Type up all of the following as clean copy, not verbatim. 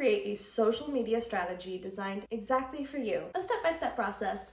create a social media strategy designed exactly for you. A step-by-step process.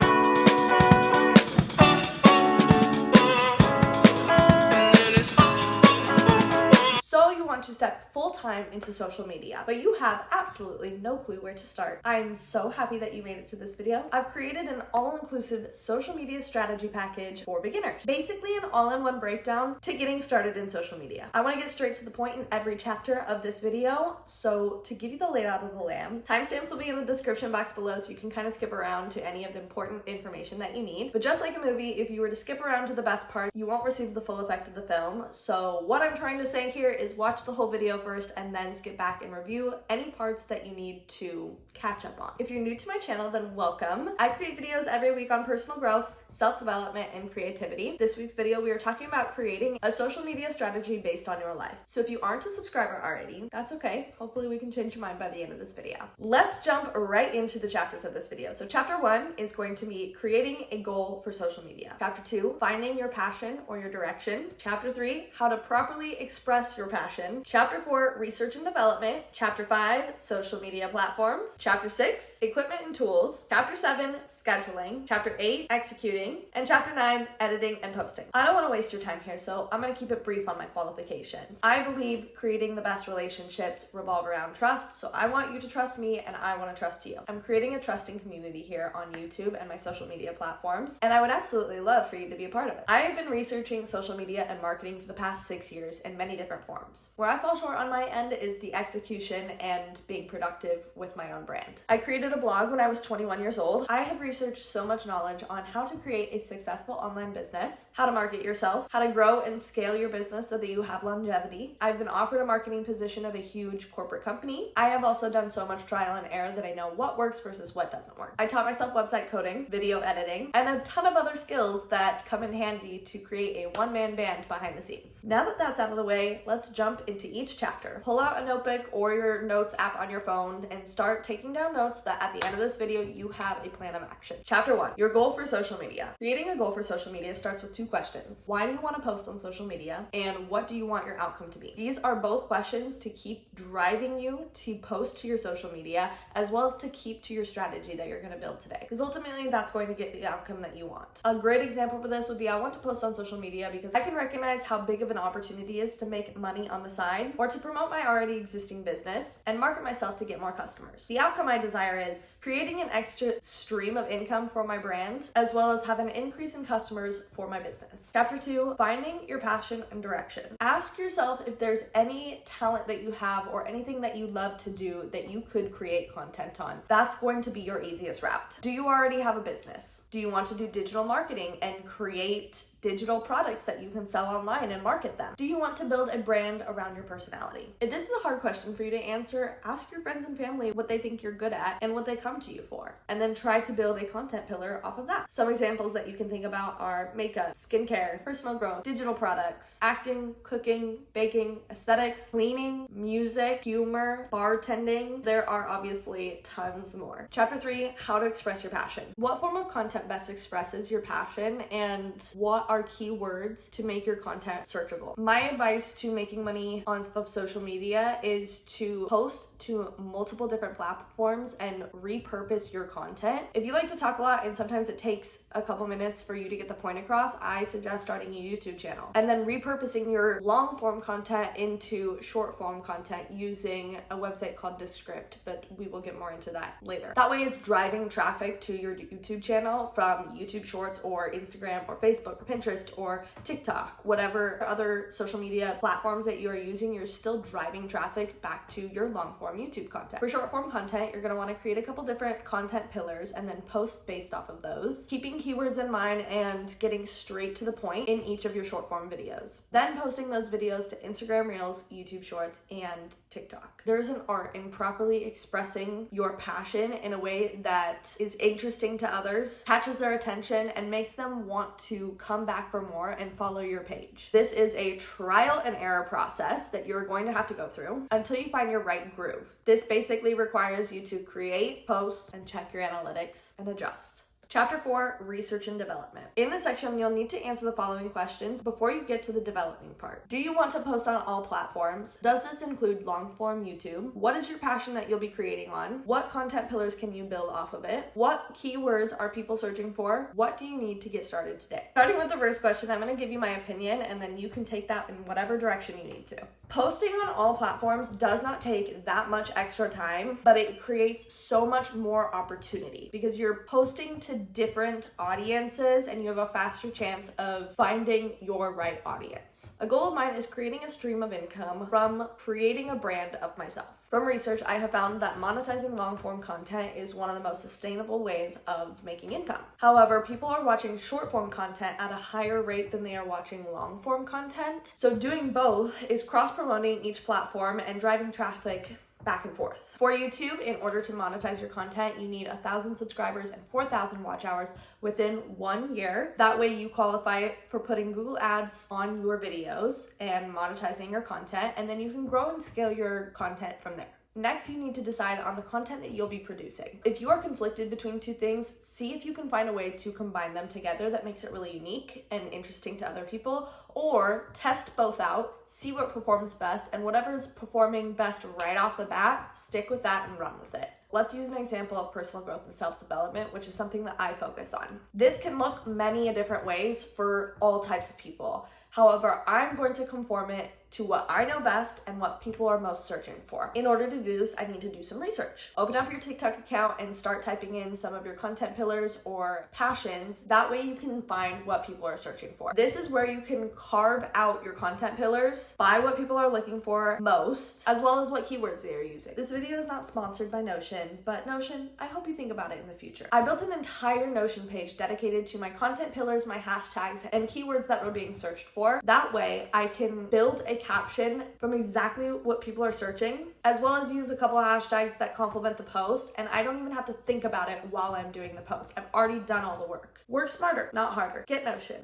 So you want to step full-time into social media, but you have absolutely no clue where to start. I'm so happy that you made it to this video. I've created an all-inclusive social media strategy package for beginners. Basically an all-in-one breakdown to getting started in social media. I want to get straight to the point in every chapter of this video, so to give you the layout of the land, timestamps will be in the description box below so you can kind of skip around to any of the important information that you need. But just like a movie, if you were to skip around to the best part, you won't receive the full effect of the film. So what I'm trying to say here is watch the whole video first and then skip back and review any parts that you need to catch up on. If you're new to my channel, then welcome. I create videos every week on personal growth, self-development, and creativity. This week's video, we are talking about creating a social media strategy based on your life. So if you aren't a subscriber already, that's okay. Hopefully we can change your mind by the end of this video. Let's jump right into the chapters of this video. So chapter 1 is going to be creating a goal for social media. Chapter 2, finding your passion or your direction. Chapter 3, how to properly express your passion. Chapter 4, research and development. Chapter 5, social media platforms. Chapter 6, equipment and tools. Chapter 7, scheduling. Chapter 8, executing. And chapter 9, editing and posting. I don't want to waste your time here, so I'm going to keep it brief on my qualifications. I believe creating the best relationships revolve around trust, so I want you to trust me and I want to trust you. I'm creating a trusting community here on YouTube and my social media platforms, and I would absolutely love for you to be a part of it. I have been researching social media and marketing for the past 6 years in many different forms. Where I fall short on my end is the execution and being productive with my own brand. I created a blog when I was 21 years old. I have researched so much knowledge on how to create a successful online business, how to market yourself, how to grow and scale your business so that you have longevity. I've been offered a marketing position at a huge corporate company. I have also done so much trial and error that I know what works versus what doesn't work. I taught myself website coding, video editing, and a ton of other skills that come in handy to create a one-man band behind the scenes. Now that that's out of the way, let's jump into each chapter. Pull out a notebook or your notes app on your phone and start taking down notes that at the end of this video, you have a plan of action. Chapter 1, your goal for social media. Creating a goal for social media starts with 2 questions. Why do you want to post on social media? And what do you want your outcome to be? These are both questions to keep driving you to post to your social media, as well as to keep to your strategy that you're going to build today. Because ultimately, that's going to get the outcome that you want. A great example for this would be I want to post on social media because I can recognize how big of an opportunity is to make money on the side or to promote my already existing business and market myself to get more customers. The outcome I desire is creating an extra stream of income for my brand, as well as have an increase in customers for my business. Chapter 2, finding your passion and direction. Ask yourself if there's any talent that you have or anything that you love to do that you could create content on. That's going to be your easiest route. Do you already have a business? Do you want to do digital marketing and create digital products that you can sell online and market them? Do you want to build a brand around your personality? If this is a hard question for you to answer, ask your friends and family what they think you're good at and what they come to you for, and then try to build a content pillar off of that. Some examples that you can think about are makeup, skincare, personal growth, digital products, acting, cooking, baking, aesthetics, cleaning, music, humor, bartending. There are obviously tons more. Chapter 3, how to express your passion. What form of content best expresses your passion, and what are keywords to make your content searchable? My advice to making money on social media is to post to multiple different platforms and repurpose your content. If you like to talk a lot and sometimes it takes a couple minutes for you to get the point across, I suggest starting a YouTube channel and then repurposing your long form content into short form content using a website called Descript, but we will get more into that later. That way it's driving traffic to your YouTube channel from YouTube Shorts or Instagram or Facebook or Pinterest or TikTok, whatever other social media platforms that you are using, you're still driving traffic back to your long form YouTube content. For short form content, you're going to want to create a couple different content pillars and then post based off of those, keeping keywords in mind and getting straight to the point in each of your short form videos. Then posting those videos to Instagram Reels, YouTube Shorts, and TikTok. There's an art in properly expressing your passion in a way that is interesting to others, catches their attention, and makes them want to come back for more and follow your page. This is a trial and error process that you're going to have to go through until you find your right groove. This basically requires you to create, post, and check your analytics and adjust. Chapter 4, Research and Development. In this section, you'll need to answer the following questions before you get to the developing part. Do you want to post on all platforms? Does this include long-form YouTube? What is your passion that you'll be creating on? What content pillars can you build off of it? What keywords are people searching for? What do you need to get started today? Starting with the first question, I'm going to give you my opinion, and then you can take that in whatever direction you need to. Posting on all platforms does not take that much extra time, but it creates so much more opportunity because you're posting to different audiences and you have a faster chance of finding your right audience. A goal of mine is creating a stream of income from creating a brand of myself. From research, I have found that monetizing long-form content is one of the most sustainable ways of making income. However, people are watching short-form content at a higher rate than they are watching long-form content. So doing both is cross-promoting each platform and driving traffic back and forth. For YouTube, in order to monetize your content, you need 1,000 subscribers and 4,000 watch hours within 1 year. That way you qualify for putting Google ads on your videos and monetizing your content, and then you can grow and scale your content from there. Next, you need to decide on the content that you'll be producing. If you are conflicted between two things, see if you can find a way to combine them together that makes it really unique and interesting to other people, or test both out, see what performs best, and whatever is performing best right off the bat, stick with that and run with it. Let's use an example of personal growth and self-development, which is something that I focus on. This can look many different ways for all types of people. However, I'm going to conform it to what I know best and what people are most searching for. In order to do this, I need to do some research. Open up your TikTok account and start typing in some of your content pillars or passions. That way you can find what people are searching for. This is where you can carve out your content pillars by what people are looking for most, as well as what keywords they are using. This video is not sponsored by Notion, but Notion, I hope you think about it in the future. I built an entire Notion page dedicated to my content pillars, my hashtags, and keywords that were being searched for. That way I can build a caption from exactly what people are searching, as well as use a couple of hashtags that complement the post, and I don't even have to think about it while I'm doing the post. I've already done all the work. Work smarter, not harder. Get Notion.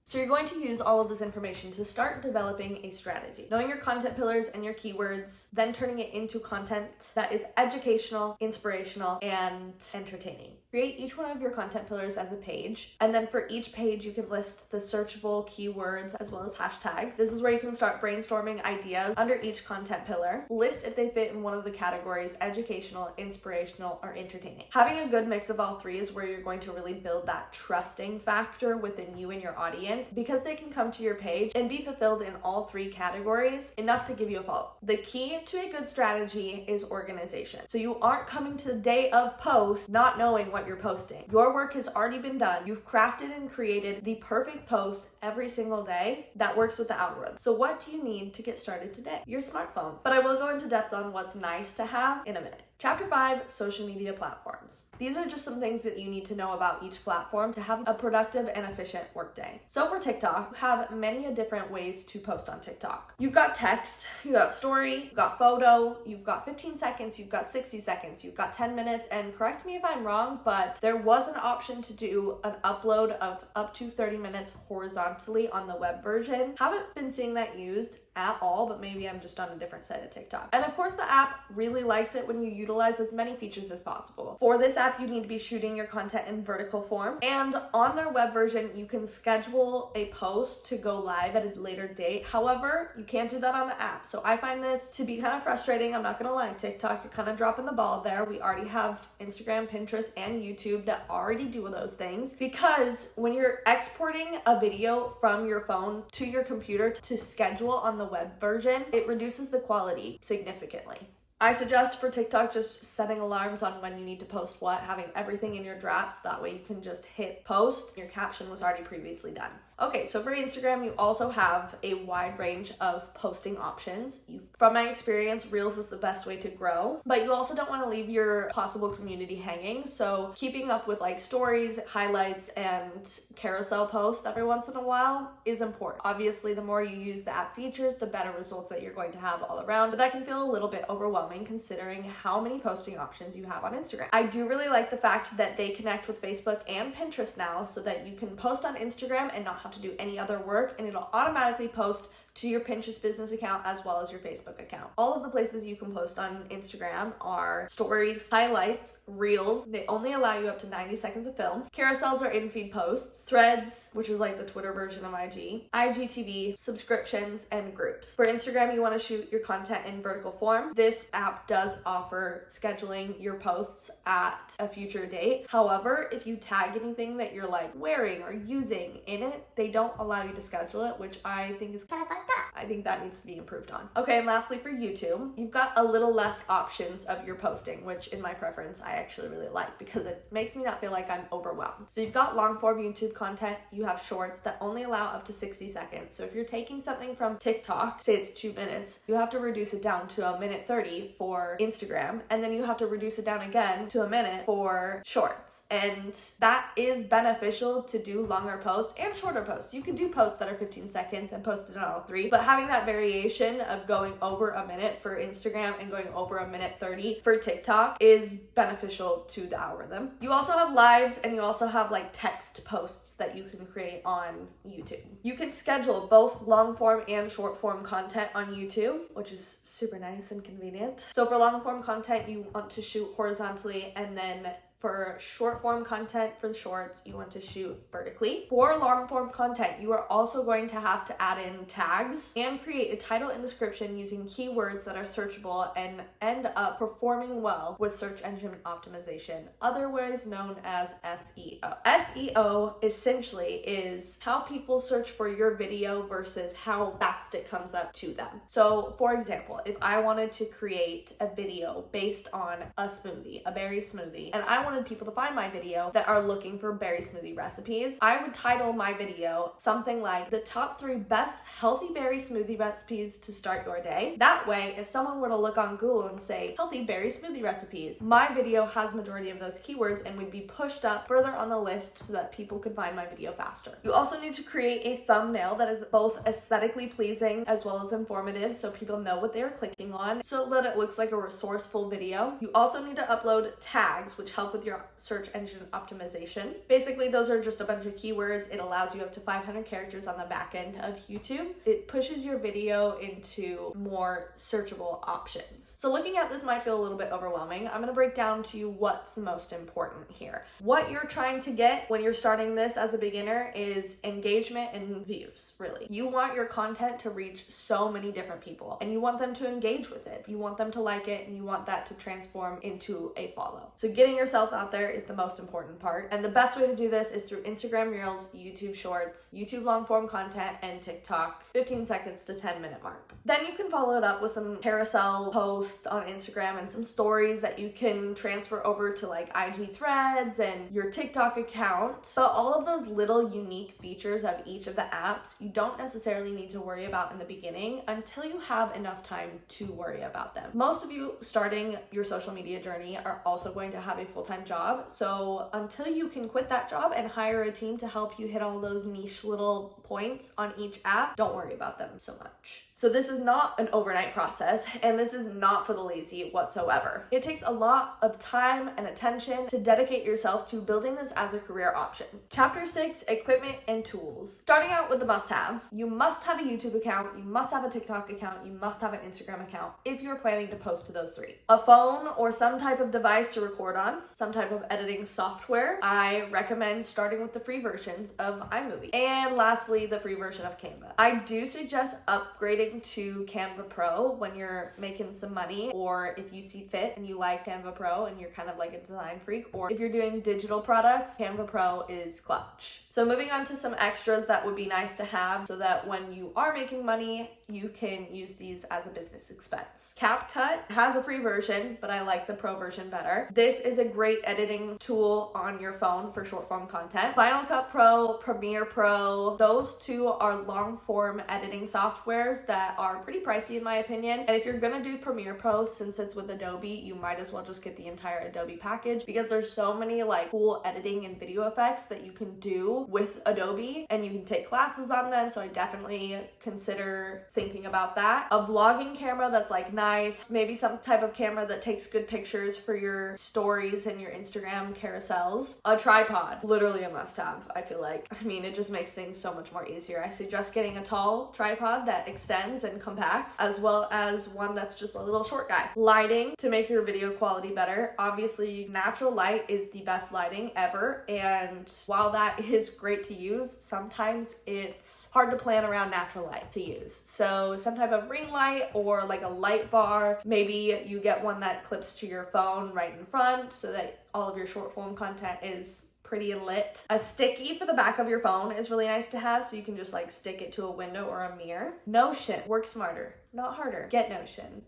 So you're going to use all of this information to start developing a strategy. Knowing your content pillars and your keywords, then turning it into content that is educational, inspirational, and entertaining. Create each one of your content pillars as a page, and then for each page you can list the searchable keywords as well as hashtags. This is where you can start brainstorming ideas under each content pillar. List if they fit in one of the categories: educational, inspirational, or entertaining. Having a good mix of all three is where you're going to really build that trusting factor within you and your audience, because they can come to your page and be fulfilled in all three categories enough to give you a follow. The key to a good strategy is organization. So you aren't coming to the day of post not knowing what you're posting. Your work has already been done. You've crafted and created the perfect post every single day that works with the algorithm. So what do you need to get started today? Your smartphone. But I will go into depth on what's nice to have in a minute. Chapter 5, social media platforms. These are just some things that you need to know about each platform to have a productive and efficient workday. So for TikTok, you have many different ways to post on TikTok. You've got text, you have story, you've got photo, you've got 15 seconds, you've got 60 seconds, you've got 10 minutes, and correct me if I'm wrong, but there was an option to do an upload of up to 30 minutes horizontally on the web version. Haven't been seeing that used at all, but maybe I'm just on a different side of TikTok. And of course the app really likes it when you utilize as many features as possible. For this app, you need to be shooting your content in vertical form, and on their web version, you can schedule a post to go live at a later date. However, you can't do that on the app. So I find this to be kind of frustrating. I'm not gonna lie, TikTok, you're kind of dropping the ball there. We already have Instagram, Pinterest, and YouTube that already do those things, because when you're exporting a video from your phone to your computer to schedule on the web version, it reduces the quality significantly. I suggest for TikTok just setting alarms on when you need to post what, having everything in your drafts. That way you can just hit post. Your caption was already previously done. Okay, so for Instagram, you also have a wide range of posting options. From my experience, Reels is the best way to grow, but you also don't want to leave your possible community hanging. So keeping up with like stories, highlights, and carousel posts every once in a while is important. Obviously, the more you use the app features, the better results that you're going to have all around, but that can feel a little bit overwhelming considering how many posting options you have on Instagram. I do really like the fact that they connect with Facebook and Pinterest now, so that you can post on Instagram and not have to do any other work, and it'll automatically post to your Pinterest business account as well as your Facebook account. All of the places you can post on Instagram are stories, highlights, reels. They only allow you up to 90 seconds of film. Carousels are in-feed posts, threads, which is like the Twitter version of IG, IGTV, subscriptions, and groups. For Instagram, you want to shoot your content in vertical form. This app does offer scheduling your posts at a future date. However, if you tag anything that you're like wearing or using in it, they don't allow you to schedule it, which I think is kind of fucked up. I think that needs to be improved on. Okay, and lastly for YouTube, you've got a little less options of your posting, which in my preference, I actually really like because it makes me not feel like I'm overwhelmed. So you've got long form YouTube content, you have shorts that only allow up to 60 seconds. So if you're taking something from TikTok, say it's 2 minutes, you have to reduce it down to 1:30 for Instagram, and then you have to reduce it down again to 1 minute for shorts. And that is beneficial to do longer posts and shorter posts. You can do posts that are 15 seconds and post it on all three, but having that variation of going over 1 minute for Instagram and going over 1:30 for TikTok is beneficial to the algorithm. You also have lives and you also have like text posts that you can create on YouTube. You can schedule both long form and short form content on YouTube, which is super nice and convenient. So for long form content, you want to shoot horizontally, and then for short form content, for the shorts, you want to shoot vertically. For long form content, you are also going to have to add in tags and create a title and description using keywords that are searchable and end up performing well with search engine optimization, otherwise known as SEO. SEO essentially is how people search for your video versus how fast it comes up to them. So for example, if I wanted to create a video based on a smoothie, a berry smoothie, and I wanted people to find my video that are looking for berry smoothie recipes, I would title my video something like the top 3 best healthy berry smoothie recipes to start your day. That way, if someone were to look on Google and say healthy berry smoothie recipes, my video has majority of those keywords and would be pushed up further on the list so that people could find my video faster. You also need to create a thumbnail that is both aesthetically pleasing as well as informative so people know what they're clicking on, so that it looks like a resourceful video. You also need to upload tags, which help with your search engine optimization. Basically, those are just a bunch of keywords. It allows you up to 500 characters on the back end of YouTube. It pushes your video into more searchable options. So looking at this might feel a little bit overwhelming. I'm going to break down to you what's the most important here. What you're trying to get when you're starting this as a beginner is engagement and views, really. You want your content to reach so many different people, and you want them to engage with it. You want them to like it, and you want that to transform into a follow. So getting yourself out there is the most important part. And the best way to do this is through Instagram Reels, YouTube Shorts, YouTube long form content, and TikTok 15 seconds to 10-minute mark. Then you can follow it up with some carousel posts on Instagram and some stories that you can transfer over to like IG threads and your TikTok account. So all of those little unique features of each of the apps, you don't necessarily need to worry about in the beginning until you have enough time to worry about them. Most of you starting your social media journey are also going to have a full-time job. So until you can quit that job and hire a team to help you hit all those niche little points on each app, don't worry about them so much. So this is not an overnight process, and this is not for the lazy whatsoever. It takes a lot of time and attention to dedicate yourself to building this as a career option. Chapter 6, equipment and tools. Starting out with the must-haves, you must have a YouTube account, you must have a TikTok account, you must have an Instagram account if you're planning to post to those 3. A phone or some type of device to record on, some type of editing software. I recommend starting with the free versions of iMovie. And lastly, the free version of Canva. I do suggest upgrading to Canva Pro when you're making some money, or if you see fit and you like Canva Pro and you're kind of like a design freak, or if you're doing digital products, Canva Pro is clutch. So moving on to some extras that would be nice to have so that when you are making money, you can use these as a business expense. CapCut has a free version, but I like the pro version better. This is a great editing tool on your phone for short form content. Final Cut Pro, Premiere Pro, those 2 are long form editing softwares that are pretty pricey in my opinion. And if you're gonna do Premiere Pro, since it's with Adobe, you might as well just get the entire Adobe package because there's so many like cool editing and video effects that you can do with Adobe, and you can take classes on them. So I definitely consider thinking about that. A vlogging camera that's like nice, maybe some type of camera that takes good pictures for your stories and your Instagram carousels. A tripod, literally a must-have, I feel like. I mean, it just makes things so much more easier. I suggest getting a tall tripod that extends and compacts, as well as one that's just a little short guy. Lighting to make your video quality better. Obviously, natural light is the best lighting ever, and while that is great to use, sometimes it's hard to plan around natural light to use. So some type of ring light or like a light bar. Maybe you get one that clips to your phone right in front so that all of your short form content is pretty lit. A sticky for the back of your phone is really nice to have, so you can just like stick it to a window or a mirror. Notion, work smarter, not harder. Get Notion.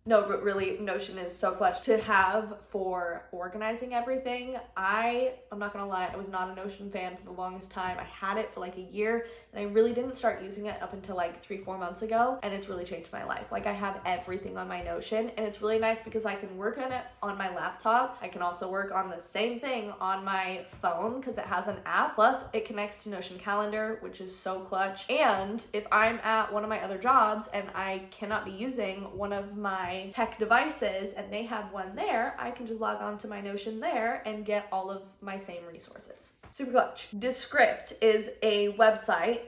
No, but really, Notion is so clutch to have for organizing everything. I'm not gonna lie, I was not a Notion fan for the longest time. I had it for like a year, and I really didn't start using it up until like 3-4 months ago, and it's really changed my life. Like, I have everything on my Notion, and it's really nice because I can work on it on my laptop. I can also work on the same thing on my phone because it has an app. Plus, it connects to Notion Calendar, which is so clutch. And if I'm at one of my other jobs and I cannot be using one of my tech devices and they have one there, I can just log on to my Notion there and get all of my same resources. Super clutch. Descript is a website.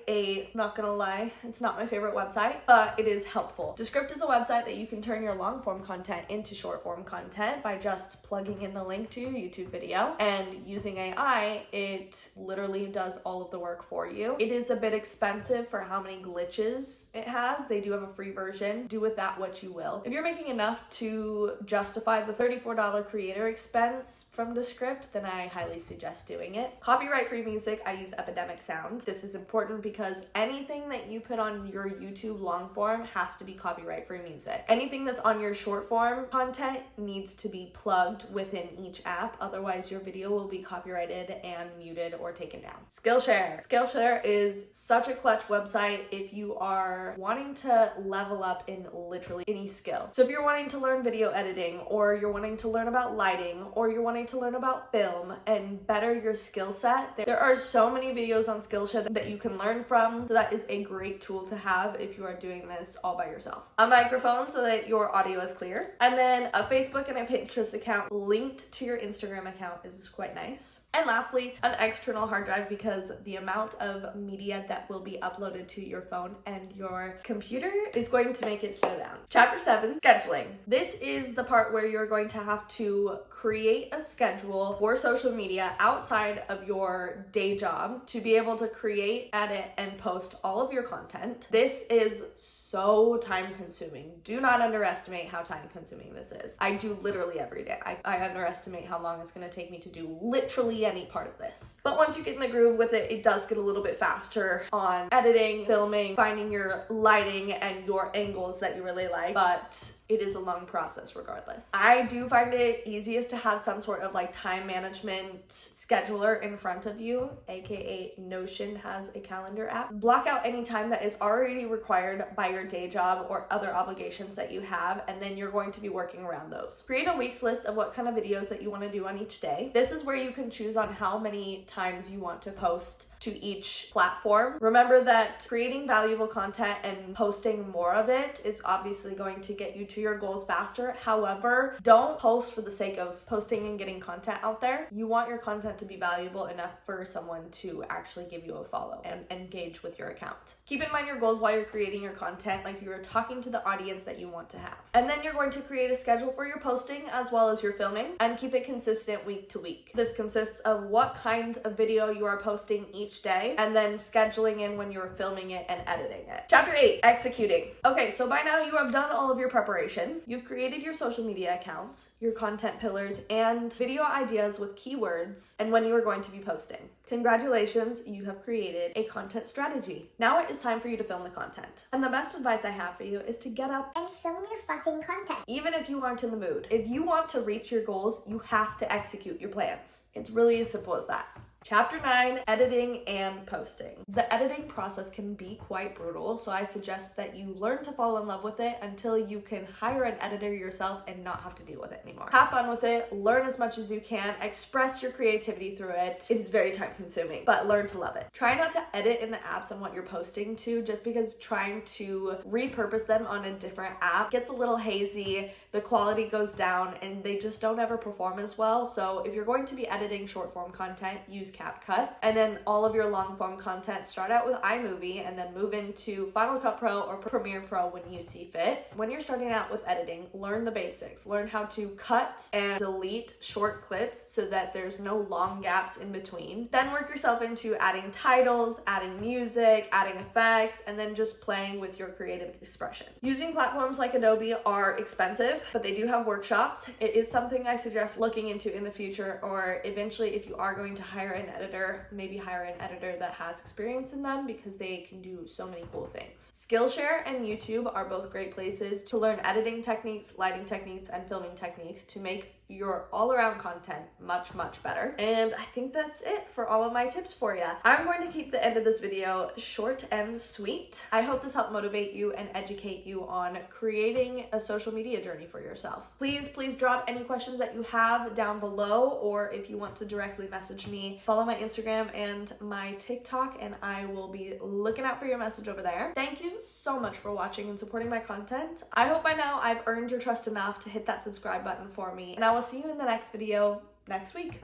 Not gonna lie, it's not my favorite website, but it is helpful. Descript is a website that you can turn your long form content into short form content by just plugging in the link to your YouTube video, and using AI, it literally does all of the work for you. It is a bit expensive for how many glitches it has. They do have a free version. Do with that what you will. If you're making enough to justify the $34 creator expense from Descript, then I highly suggest doing it. Copyright free music, I use Epidemic Sound. This is important because anything that you put on your YouTube long form has to be copyright free music. Anything that's on your short form content needs to be plugged within each app, otherwise your video will be copyrighted and muted or taken down. Skillshare. Skillshare is such a clutch website if you are wanting to level up in literally any skill. So if you're wanting to learn video editing, or you're wanting to learn about lighting, or you're wanting to learn about film and better your skill set, there are so many videos on Skillshare that you can learn from. So that is a great tool to have if you are doing this all by yourself. A microphone so that your audio is clear. And then a Facebook and a Pinterest account linked to your Instagram account is quite nice. And lastly, an external hard drive, because the amount of media that will be uploaded to your phone and your computer is going to make it slow down. Chapter 7, scheduling. This is the part where you're going to have to create a schedule for social media outside of your day job to be able to create, edit, and post all of your content. This is so time consuming. Do not underestimate how time consuming this is. I do literally every day. I underestimate how long it's going to take me to do literally any part of this. But once you get in the groove with it, it does get a little bit faster on editing, filming, finding your lighting and your angles that you really like. But it is a long process regardless. I do find it easiest to have some sort of like time management scheduler in front of you, aka Notion has a calendar app. Block out any time that is already required by your day job or other obligations that you have, and then you're going to be working around those. Create a week's list of what kind of videos that you want to do on each day. This is where you can choose on how many times you want to post to each platform. Remember that creating valuable content and posting more of it is obviously going to get you to your goals faster. However, don't post for the sake of posting and getting content out there. You want your content to be valuable enough for someone to actually give you a follow and engage with your account. Keep in mind your goals while you're creating your content, like you are talking to the audience that you want to have. And then you're going to create a schedule for your posting as well as your filming, and keep it consistent week to week. This consists of what kind of video you are posting each day, and then scheduling in when you're filming it and editing it. Chapter 8, executing. Okay, so by now you have done all of your preparation. You've created your social media accounts, your content pillars, and video ideas with keywords, and when you are going to be posting. Congratulations, you have created a content strategy. Now it is time for you to film the content. And the best advice I have for you is to get up and film your fucking content. Even if you aren't in the mood. If you want to reach your goals, you have to execute your plans. It's really as simple as that. Chapter 9, editing and posting. The editing process can be quite brutal, so I suggest that you learn to fall in love with it until you can hire an editor yourself and not have to deal with it anymore. Have fun with it, learn as much as you can, express your creativity through it. It is very time consuming, but learn to love it. Try not to edit in the apps on what you're posting to, just because trying to repurpose them on a different app gets a little hazy, the quality goes down, and they just don't ever perform as well. So if you're going to be editing short form content, use CapCut, and then all of your long form content, start out with iMovie and then move into Final Cut Pro or Premiere Pro when you see fit. When you're starting out with editing, learn the basics. Learn how to cut and delete short clips so that there's no long gaps in between. Then work yourself into adding titles, adding music, adding effects, and then just playing with your creative expression. Using platforms like Adobe are expensive, but they do have workshops. It is something I suggest looking into in the future, or eventually if you are going to hire an editor, maybe hire an editor that has experience in them because they can do so many cool things. Skillshare and YouTube are both great places to learn editing techniques, lighting techniques, and filming techniques to make your all-around content much, much better. And I think that's it for all of my tips for you. I'm going to keep the end of this video short and sweet. I hope this helped motivate you and educate you on creating a social media journey for yourself. Please drop any questions that you have down below, or if you want to directly message me, follow my Instagram and my TikTok, and I will be looking out for your message over there. Thank you so much for watching and supporting my content. I hope by now I've earned your trust enough to hit that subscribe button for me, and I will see you in the next video next week.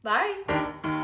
Bye!